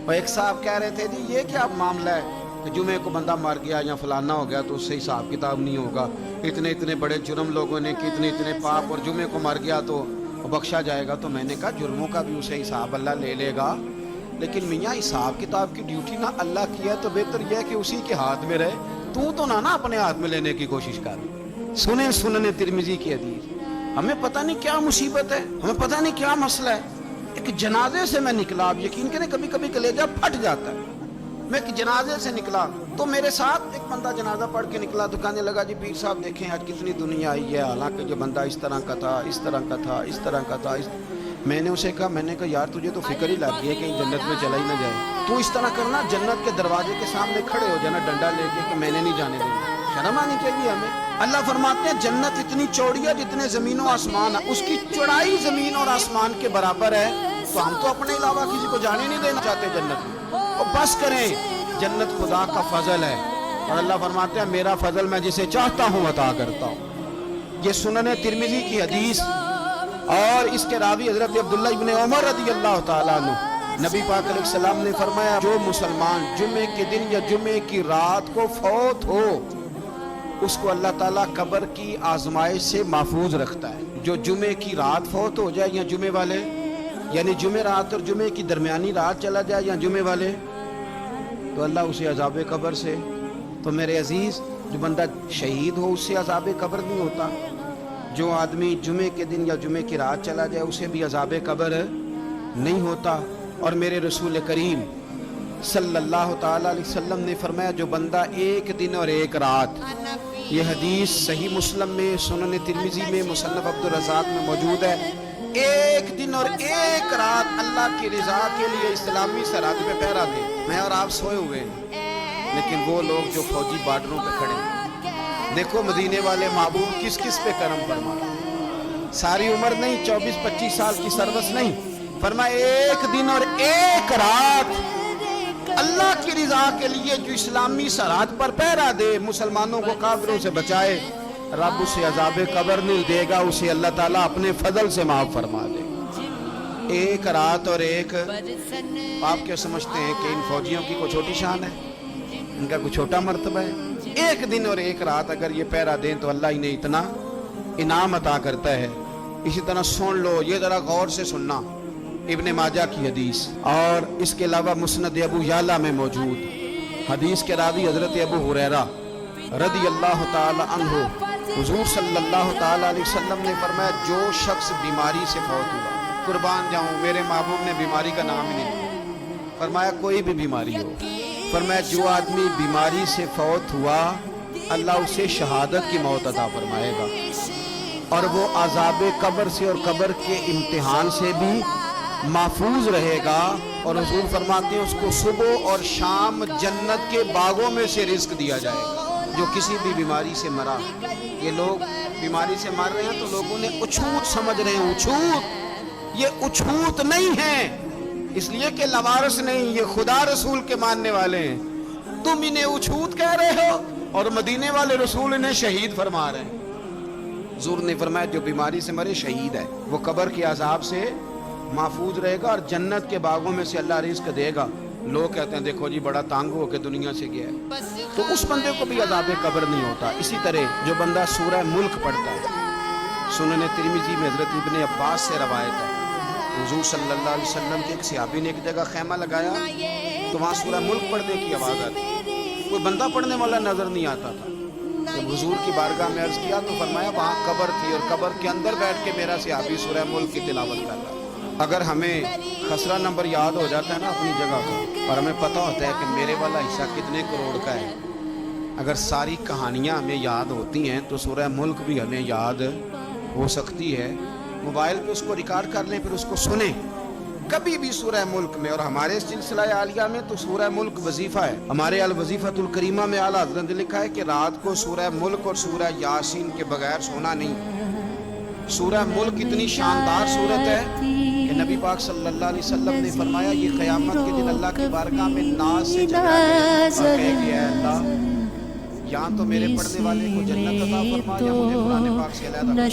اور ایک صاحب کہہ رہے تھے جی یہ کیا معاملہ ہے کہ جمعے کو بندہ مر گیا یا فلانا ہو گیا تو اس سے حساب کتاب نہیں ہوگا، اتنے اتنے بڑے جرم لوگوں نے کتنے اتنے پاپ، اور جمعے کو مر گیا تو بخشا جائے گا۔ تو میں نے کہا جرموں کا بھی اسے حساب اللہ لے لے گا، لیکن میاں حساب کتاب کی ڈیوٹی نہ اللہ کی ہے تو بہتر یہ ہے کہ اسی کے ہاتھ میں رہے، تو نہ اپنے ہاتھ میں لینے کی کوشش کر۔ سنیں سنن ترمذی کی حدیث، ہمیں پتہ نہیں کیا مصیبت ہے، ہمیں پتہ نہیں کیا مسئلہ ہے۔ ایک جنازے سے میں نکلا، آپ یقین کریں کبھی کبھی کلیجہ پھٹ جاتا ہے۔ میں ایک جنازے سے نکلا تو میرے ساتھ ایک بندہ جنازہ پڑھ کے نکلا تو کہنے لگا جی پیر صاحب دیکھیں آج کتنی دنیا آئی ہے، حالانکہ جو بندہ اس طرح کا تھا، اس طرح کا تھا، اس طرح کا تھا۔ میں نے اسے کہا یار تجھے تو فکر ہی لگ گئی ہے کہ جنت میں چلا ہی نہ جائے، تو اس طرح کرنا جنت کے دروازے کے سامنے کھڑے ہو جانا ڈنڈا لے کے کہ میں نے نہیں جانے دینا۔ شرم آنی چاہیے ہمیں۔ اللہ فرماتے ہیں جنت اتنی چوڑی ہے جتنے زمین و آسمان ہے، اس کی چوڑائی زمین اور آسمان کے برابر ہے، تو ہم تو اپنے علاوہ کسی کو جانے نہیں دینا چاہتے جنت میں۔ اور بس کریں، جنت خدا کا فضل ہے، اور اللہ فرماتے ہیں میرا فضل میں جسے چاہتا ہوں عطا کرتا ہوں۔ یہ سنن ترمذی کی حدیث، اور اس کے راوی حضرت عبداللہ ابن عمر رضی اللہ تعالیٰ عنہ، نبی پاک علیہ السلام نے فرمایا جو مسلمان جمعے کے دن یا جمعے کی رات کو فوت ہو اس کو اللہ تعالیٰ قبر کی آزمائش سے محفوظ رکھتا ہے۔ جو جمعے کی رات فوت ہو جائے یا جمعے والے، یعنی جمعے رات اور جمعے کی درمیانی رات چلا جائے یا جمعے والے، تو اللہ اسے عذاب قبر سے، تو میرے عزیز جو بندہ شہید ہو اس سے عذاب قبر نہیں ہوتا، جو آدمی جمعے کے دن یا جمعے کی رات چلا جائے اسے بھی عذاب قبر نہیں ہوتا۔ اور میرے رسول کریم صلی اللہ تعالیٰ علیہ وسلم نے فرمایا جو بندہ ایک دن اور ایک رات، یہ حدیث صحیح مسلم میں، سنن ترمذی میں، مصنف عبدالرزاق میں موجود ہے، ایک دن اور ایک رات اللہ کی رضا کے لیے اسلامی سرحد پہ پہرا دے۔ میں اور آپ سوئے ہوئے ہیں، لیکن وہ لوگ جو فوجی بارڈروں پہ کھڑے ہیں، دیکھو مدینے والے محبوب کس کس پہ کرم فرمایا۔ ساری عمر نہیں، 24-25 سال کی سروس نہیں، فرمایا ایک دن اور ایک رات اللہ کی رضا کے لیے جو اسلامی سرحد پر پہرا دے، مسلمانوں کو کافروں سے بچائے، رب اسے عذاب قبر نہیں دے گا، اسے اللہ تعالیٰ اپنے فضل سے معاف فرما دے گا۔ ایک رات اور ایک، آپ کیا سمجھتے ہیں کہ ان فوجیوں کی کوئی چھوٹی شان ہے؟ ان کا کوئی چھوٹا مرتبہ ہے؟ ایک دن اور ایک رات اگر یہ پہرا دیں تو اللہ انہیں اتنا انعام عطا کرتا ہے۔ اسی طرح سن لو، یہ ذرا غور سے سننا، ابن ماجہ کی حدیث، اور اس کے علاوہ مسند ابو یعلا میں موجود حدیث کے راوی حضرت ابو ہریرہ رضی اللہ تعالی عنہ، حضور صلی اللہ تعالی علیہ وسلم نے فرمایا جو شخص بیماری سے فوت ہوا، قربان جاؤں میرے محبوب نے بیماری کا نام ہی نہیں فرمایا، کوئی بھی بیماری ہو، فرمایا جو آدمی بیماری سے فوت ہوا اللہ اسے شہادت کی موت عطا فرمائے گا، اور وہ عذاب قبر سے اور قبر کے امتحان سے بھی محفوظ رہے گا، اور حضور فرماتے ہیں اس کو صبح اور شام جنت کے باغوں میں سے رزق دیا جائے گا۔ جو کسی بھی بیماری سے مرا، یہ لوگ بیماری سے مر رہے ہیں تو لوگوں نے اچھوت سمجھ رہے ہیں، اچھوت، یہ اچھوت نہیں ہے، اس لیے کہ لوارث نہیں، یہ خدا رسول کے ماننے والے ہیں، تم انہیں اچھوت کہہ رہے ہو، اور مدینے والے رسول انہیں شہید فرما رہے ہیں۔ حضور نے فرمایا جو بیماری سے مرے شہید ہے، وہ قبر کے عذاب سے محفوظ رہے گا اور جنت کے باغوں میں سے اللہ رزق دے گا۔ لوگ کہتے ہیں دیکھو جی بڑا تانگ ہو کے دنیا سے گیا ہے، تو اس بندے کو بھی عذاب قبر نہیں ہوتا۔ اسی طرح جو بندہ سورہ ملک پڑھتا ہے، سنن ترمذی میں حضرت ابن عباس سے روایت ہے، حضور صلی اللہ علیہ وسلم کے ایک صحابی نے ایک جگہ خیمہ لگایا تو وہاں سورہ ملک پڑھنے کی آواز آتی، کوئی بندہ پڑھنے والا نظر نہیں آتا تھا۔ جب حضور کی بارگاہ میں عرض کیا تو فرمایا وہاں قبر تھی، اور قبر کے اندر بیٹھ کے میرا صحابی سورہ ملک کی تلاوت کر رہا۔ اگر ہمیں خسرہ نمبر یاد ہو جاتا ہے نا اپنی جگہ کا، اور ہمیں پتہ ہوتا ہے کہ میرے والا حصہ کتنے کروڑ کا ہے، اگر ساری کہانیاں ہمیں یاد ہوتی ہیں تو سورہ ملک بھی ہمیں یاد ہو سکتی ہے۔ موبائل پہ اس کو ریکارڈ کر لیں، پھر اس کو سنیں کبھی بھی سورہ ملک میں۔ اور ہمارے سلسلہ عالیہ میں تو سورہ ملک وظیفہ ہے، ہمارے الوظیفۃ الکریمہ میں اعلیٰ حضرت نے لکھا ہے کہ رات کو سورہ ملک اور سورہ یاسین کے بغیر سونا نہیں۔ سورہ ملک اتنی شاندار صورت ہے کہ نبی پاک صلی اللہ علیہ وسلم نے فرمایا یہ قیامت کے دن اللہ کی بارگاہ میں ناز سے جگائے اور کہے کہ اے اللہ یہاں تو میرے پڑھنے والے کو جنت عطا فرما، یا مجھے قرآن پاک سے علیحدہ